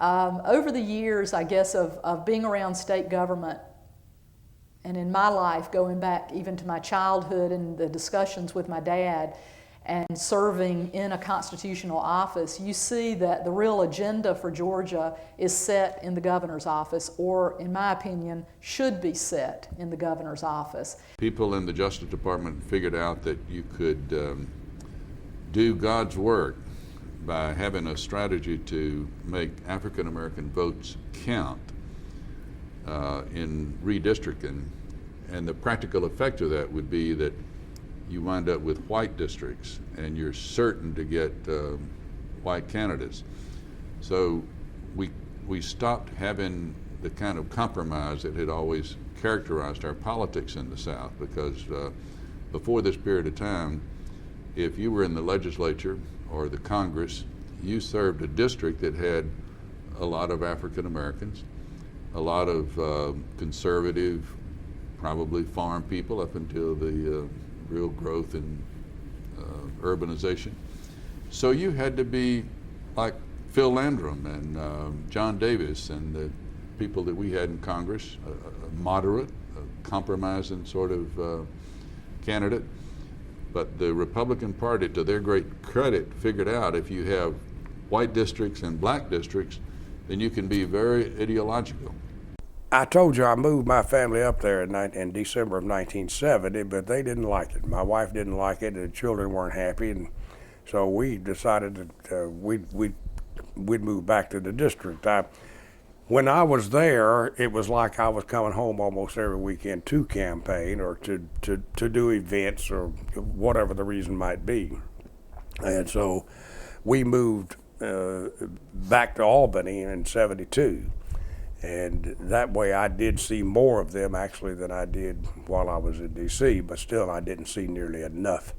Over the years, I guess, of being around state government, and in my life, going back even to my childhood and the discussions with my dad, and serving in a constitutional office, you see that the real agenda for Georgia is set in the governor's office, or in my opinion, should be set in the governor's office. People in the Justice Department figured out that you could do God's work by having a strategy to make African American votes count in redistricting, and the practical effect of that would be that you wind up with white districts, and you're certain to get white candidates. So we stopped having the kind of compromise that had always characterized our politics in the South, because before this period of time, if you were in the legislature or the Congress, you served a district that had a lot of African Americans, a lot of conservative, probably farm people up until the real growth in urbanization. So you had to be like Phil Landrum and John Davis and the people that we had in Congress, a moderate, a compromising sort of candidate. But the Republican Party, to their great credit, figured out if you have white districts and black districts, then you can be very ideological. I told you I moved my family up there in December of 1970, but they didn't like it. My wife didn't like it, the children weren't happy, and so we decided that we'd move back to the district. When I was there, it was like I was coming home almost every weekend to campaign or to do events or whatever the reason might be. And so we moved back to Albany in '72. And that way I did see more of them actually than I did while I was in D.C., but still I didn't see nearly enough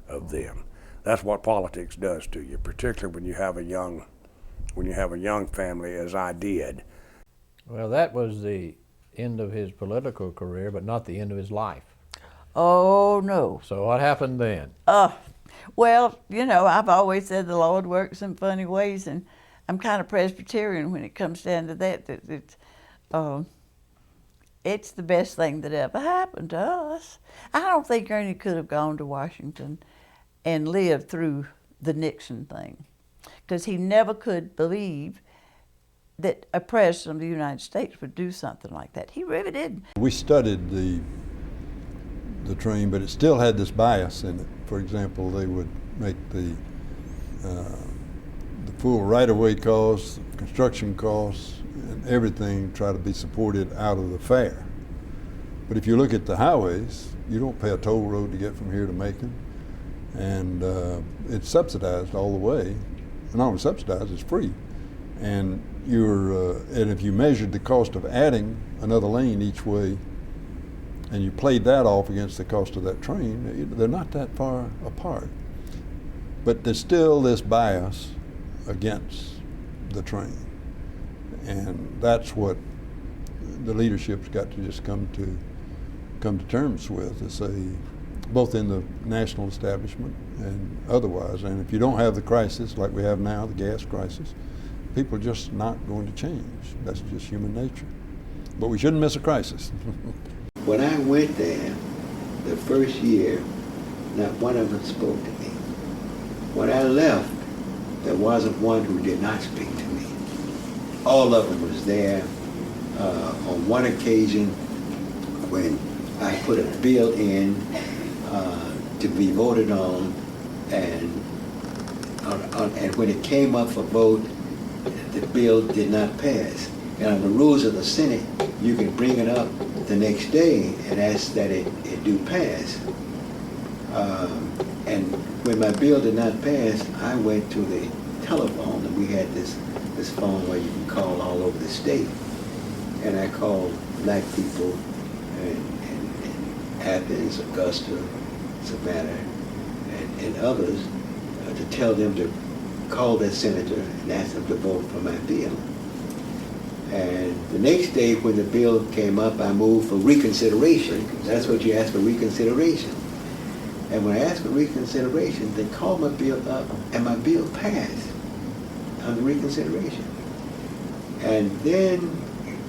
of them. That's what politics does to you, particularly when you have a young family, as I did. Well, that was the end of his political career, but not the end of his life. Oh, no. So what happened then? Well, you know, I've always said the Lord works in funny ways, and I'm kind of Presbyterian when it comes down to that. It's the best thing that ever happened to us. I don't think Ernie could have gone to Washington and lived through the Nixon thing, because he never could believe that a president of the United States would do something like that. He really didn't. We studied the train, but it still had this bias in it. For example, they would make the full right-of-way costs, construction costs, and everything try to be supported out of the fare. But if you look at the highways, you don't pay a toll road to get from here to Macon, and it's subsidized all the way. And not only subsidized, it's free. And and if you measured the cost of adding another lane each way, and you played that off against the cost of that train, they're not that far apart. But there's still this bias against the train, and that's what the leadership's got to just come to terms with, to say, both in the national establishment and otherwise. And if you don't have the crisis like we have now, the gas crisis, people are just not going to change. That's just human nature. But we shouldn't miss a crisis. When I went there, the first year, not one of them spoke to me. When I left, there wasn't one who did not speak to me. All of them was there. On one occasion, when I put a bill in to be voted on, and when it came up for vote, the bill did not pass. And on the rules of the Senate, you can bring it up the next day and ask that it do pass. And when my bill did not pass, I went to the telephone, and we had this phone where you can call all over the state. And I called black people in Athens, Augusta, Savannah, and others to tell them to call their senator and ask them to vote for my bill. And the next day when the bill came up, I moved for reconsideration. That's what you ask for, reconsideration. And when I asked for reconsideration, they called my bill up, and my bill passed under reconsideration. And then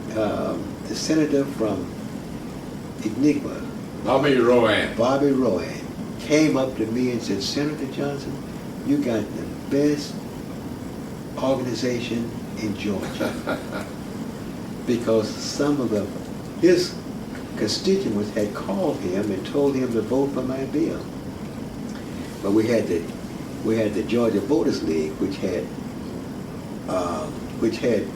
the senator from Enigma, Bobby Rowan, came up to me and said, Senator Johnson, you got the best organization in Georgia. Because some of his constituents had called him and told him to vote for my bill. But we had the Georgia Voters League, which had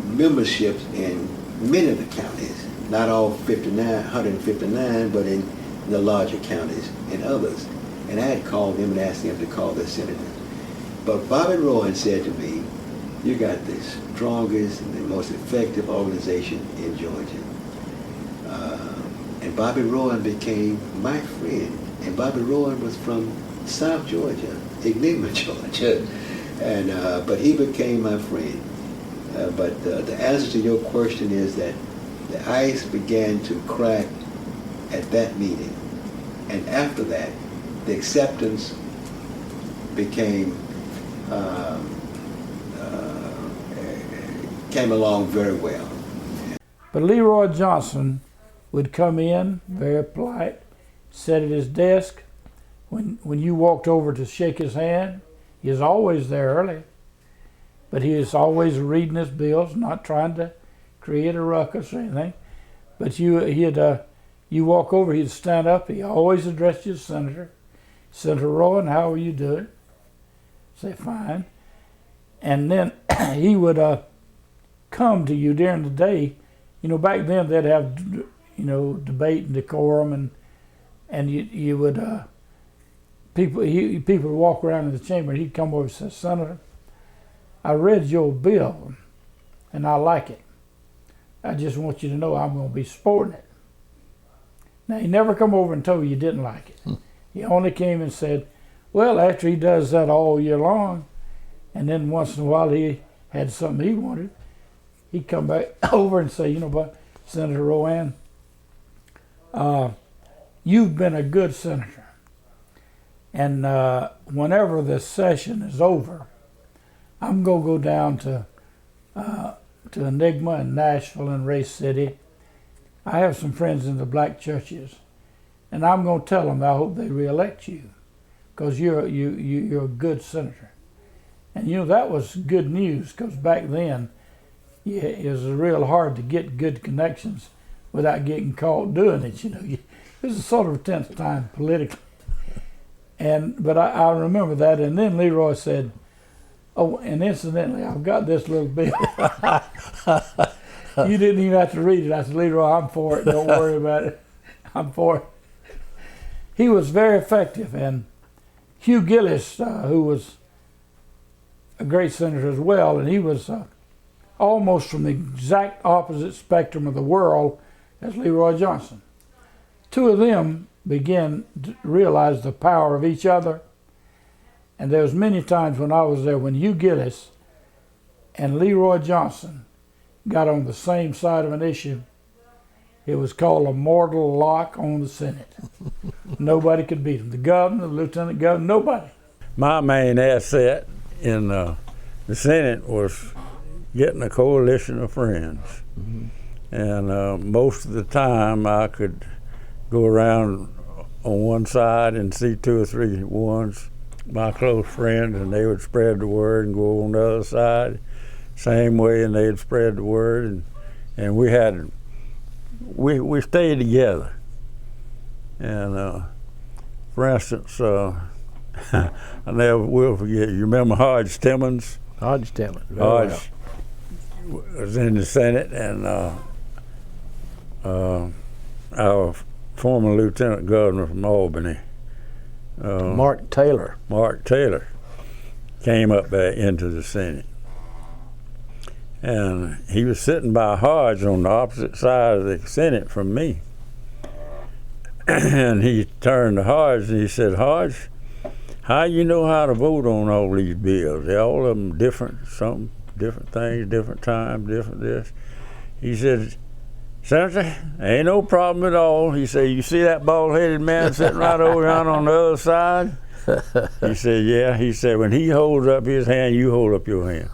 memberships in many of the counties, not all 159, but in the larger counties and others. And I had called them and asked them to call their senators. But Bobby Rowan said to me, you got the strongest and the most effective organization in Georgia. And Bobby Rowan became my friend. And Bobby Rowan was from South Georgia, Enigma, Georgia. And, but he became my friend. But the answer to your question is that the ice began to crack at that meeting. And after that, the acceptance became, came along very well. But Leroy Johnson would come in, very polite, sit at his desk. When you walked over to shake his hand, he was always there early. But he was always reading his bills, not trying to create a ruckus or anything. But you walk over, he'd stand up. He always addressed you as Senator. Senator Rowan, how are you doing? Say, fine. And then he would come to you during the day. You know, back then they'd have, debate and decorum, and you would people would walk around in the chamber, and he'd come over and say, Senator, I read your bill, and I like it. I just want you to know I'm going to be supporting it. Now, he never come over and told you didn't like it. He only came and said, well, after he does that all year long, and then once in a while he had something he wanted, he'd come back over and say, but Senator Rowan, you've been a good senator. And whenever this session is over, I'm going to go down to Enigma and Nashville and Race City. I have some friends in the black churches, and I'm going to tell them I hope they reelect you, because you're a good senator. And that was good news, because back then it was real hard to get good connections without getting caught doing it. It was a sort of a tense time politically. But I remember that, and then Leroy said, oh, and incidentally, I've got this little bill. You didn't even have to read it. I said, Leroy, I'm for it. Don't worry about it. I'm for it. He was very effective. And Hugh Gillis, who was a great senator as well, and he was almost from the exact opposite spectrum of the world as Leroy Johnson. Two of them began to realize the power of each other. And there was many times when I was there when Hugh Gillis and Leroy Johnson got on the same side of an issue. It was called a mortal lock on the Senate. Nobody could beat them. The governor, the lieutenant governor, nobody. My main asset in the Senate was getting a coalition of friends. Mm-hmm. And most of the time I could go around on one side and see two or three ones, my close friends, and they would spread the word and go on the other side same way, and they'd spread the word, and we stayed together. And for instance, I never will forget, you remember Hodge Timmons? Hodge Timmons. Hodge was in the Senate, and our former lieutenant governor from Albany, Mark Taylor came up into the Senate. And he was sitting by Hodge on the opposite side of the Senate from me. And he turned to Hodge and he said, Hodge, how you know how to vote on all these bills? They're all of them different, some different things, different times, different this. He said, Senator, ain't no problem at all. He said, you see that bald-headed man sitting right over here on the other side? He said, yeah. He said, when he holds up his hand, you hold up your hand.